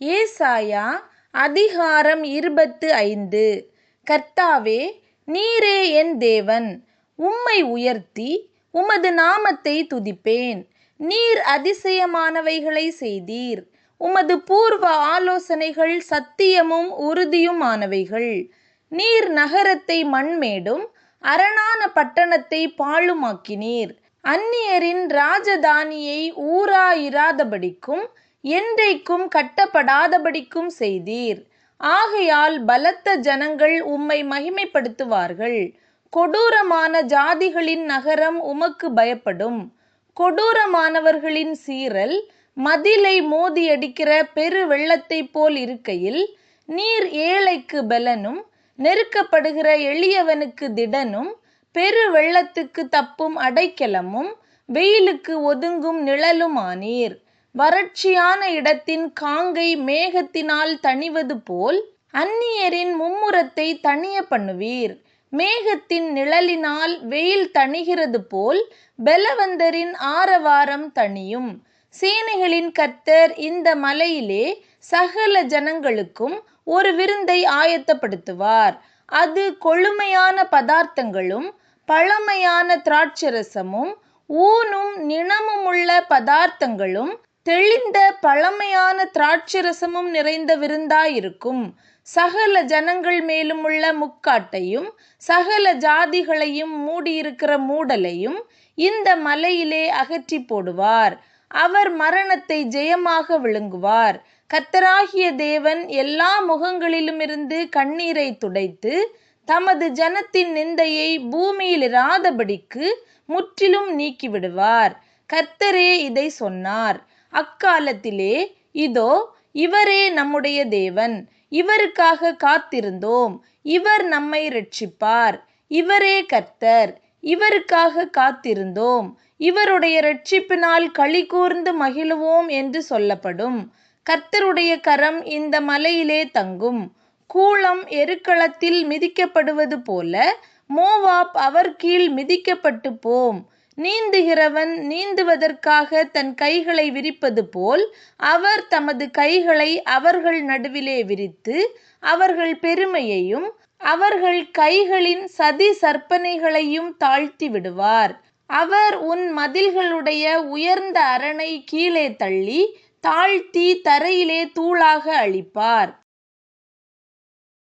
ஏசாயா அதிகாரம் 25. கர்த்தாவே, நீரே என் தேவன். உம்மை உயர்த்தி உமது நாமத்தை துதிப்பேன். நீர் அதிசயமானவைகளை செய்தீர். உமது பூர்வ ஆலோசனைகள் சத்தியமும் உறுதியுமானவைகள். நீர் நகரத்தை மண்மேடும் அரணான பட்டணத்தை பாழுமாக்கினீர். அந்நியரின் ராஜதானியை ஊராயிராதபடிக்கும் என்றைக்கும் கட்டப்படாதபடிக்கும் செய்தீர். ஆகையால் பலத்த ஜனங்கள் உம்மை மகிமைப்படுத்துவார்கள். கொடூரமான ஜாதிகளின் நகரம் உமக்கு பயப்படும். கொடூரமானவர்களின் சீறல் மதிலை மோதியடிக்கிற பெரு வெள்ளத்தைப் போல் இருக்கையில், நீர் ஏழைக்கு பெலனும் நெருக்கப்படுகிற எளியவனுக்கு திடனும் பெரு வெள்ளத்துக்கு தப்பும் அடைக்கலமும் வெயிலுக்கு ஒதுங்கும் நிழலுமானீர். வறட்சியான இடத்தின் காங்கை மேகத்தினால் தணிவது போல் அந்நியரின் மும்முரத்தை தணிய பண்ணுவீர். மேகத்தின் நிழலினால் வெயில் தணிகிறது போல் பெலவந்தரின் ஆரவாரம் தணியும். சேனைகளின் கர்த்தர் இந்த மலையிலே சகல ஜனங்களுக்கும் ஒரு விருந்தை ஆயத்தப்படுத்துவார். அது கொழுமையான பதார்த்தங்களும் பழமையான திராட்சரசமும் ஊனும் நிணமுமுள்ள பதார்த்தங்களும் தெளிந்த பழமையான திராட்சரசமும் நிறைந்த விருந்தாயிருக்கும். சகல ஜனங்கள் மேலும் உள்ள முக்காட்டையும் சகல ஜாதிகளையும் மூடியிருக்கிற மூடலையும் இந்த மலையிலே அகற்றி போடுவார். அவர் மரணத்தை ஜெயமாக விழுங்குவார். கர்த்தராகிய தேவன் எல்லா முகங்களிலுமிருந்து கண்ணீரை துடைத்து தமது ஜனத்தின் நிந்தையை பூமியிலிராதபடிக்கு முற்றிலும் நீக்கிவிடுவார். கர்த்தரே இதை சொன்னார். அக்காலத்திலே, இதோ, இவரே நம்முடைய தேவன். இவருக்காக காத்திருந்தோம். இவர் நம்மை இரட்சிப்பார். இவரே கர்த்தர். இவருக்காக காத்திருந்தோம். இவருடைய இரட்சிப்பினால் களிகூர்ந்து மகிழுவோம் என்று சொல்லப்படும். கர்த்தருடைய கரம் இந்த மலையிலே தங்கும். கூளம் எருக்களத்தில் மிதிக்கப்படுவது போல மோவாப் அவர் கீழ் மிதிக்கப்பட்டு போம். நீந்துகிறவன் நீந்துவதற்காக தன் கைகளை விரிப்பது போல் அவர் தமது கைகளை அவர்கள் நடுவிலே விரித்து அவர்கள் பெருமையையும் அவர்கள் கைகளின் சதி சற்பனைகளையும் தாழ்த்தி விடுவார். அவர் உன் மதில்களுடைய உயர்ந்த அரணை கீழே தள்ளி தாழ்த்தி தரையிலே தூளாக அழிப்பார்.